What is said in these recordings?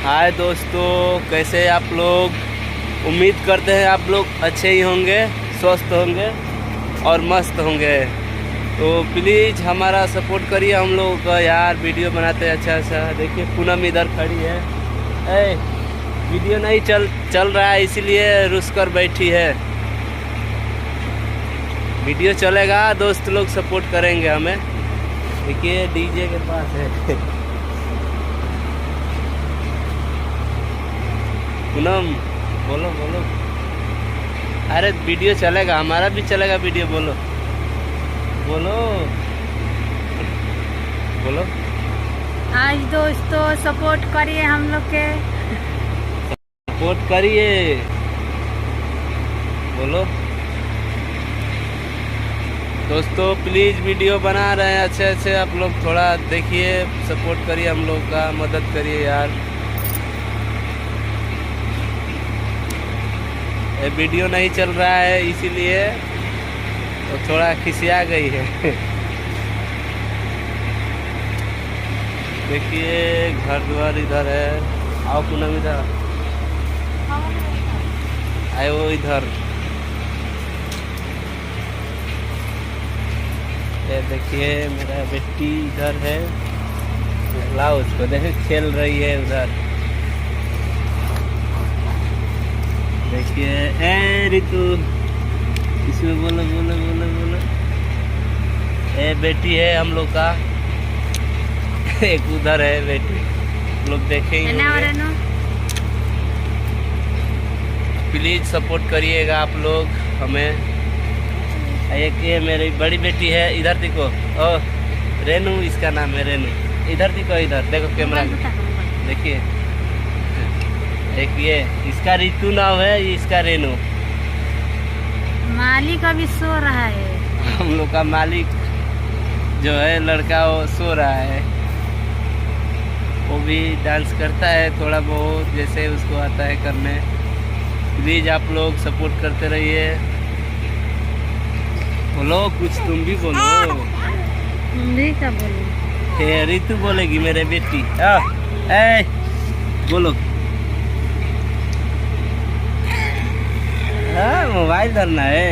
हाय दोस्तों, कैसे आप लोग। उम्मीद करते हैं आप लोग अच्छे ही होंगे, स्वस्थ होंगे और मस्त होंगे। तो प्लीज़ हमारा सपोर्ट करिए हम लोगों का यार। वीडियो बनाते हैं अच्छा अच्छा। देखिए पूनम इधर खड़ी है। वीडियो नहीं चल रहा है इसीलिए रुस कर बैठी है। वीडियो चलेगा, दोस्त लोग सपोर्ट करेंगे हमें। देखिए डीजे के पास है पूनम, बोलो बोलो। अरे वीडियो चलेगा, हमारा भी चलेगा वीडियो। बोलो बोलो बोलो। आज दोस्तों सपोर्ट करिए हम लोग के। सपोर्ट करिए, बोलो दोस्तों। प्लीज़ वीडियो बना रहे हैं अच्छे अच्छे, आप लोग थोड़ा देखिए, सपोर्ट करिए हम लोग का, मदद करिए यार। ये वीडियो नहीं चल रहा है इसीलिए तो थोड़ा खिसिया गई है। देखिए घर द्वार इधर है। आओ पूनम इधर, आए वो इधर। ये देखिए मेरा बेटी इधर है, लाओ उसको, देखे खेल रही है उधर। देखिए ए रितु, इसमें बोलो बोलो बोलो बोलो। ए बेटी है हम लोग का। एक उधर है बेटी, लोग देखेंगे। प्लीज सपोर्ट करिएगा आप लोग हमें। एक ये मेरी बड़ी बेटी है, इधर देखो। ओ रेनू, इसका नाम है रेनू। इधर देखो, इधर देखो कैमरा में देखिए। एक ये इसका रितु नाम है, इसका रेनू। मालिक अभी सो रहा है। हम लोग का मालिक जो है लड़का, वो सो रहा है। वो भी डांस करता है थोड़ा बहुत, जैसे उसको आता है करने। प्लीज आप लोग सपोर्ट करते रहिए। बोलो कुछ, तुम भी बोलो। तुम भी क्या बोलो? रितु बोलेगी मेरे बेटी। ए बोलो। हाँ मोबाइल धरना है,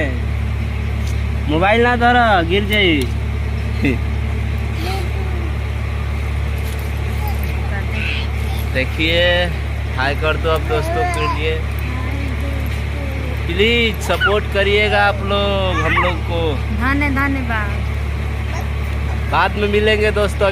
मोबाइल ना धरो गिर जाई। देखिए हाय कर दो अब दोस्तों के लिए। प्लीज सपोर्ट करिएगा आप लोग हम लोग को। धन्यवाद। बाद में मिलेंगे दोस्तों।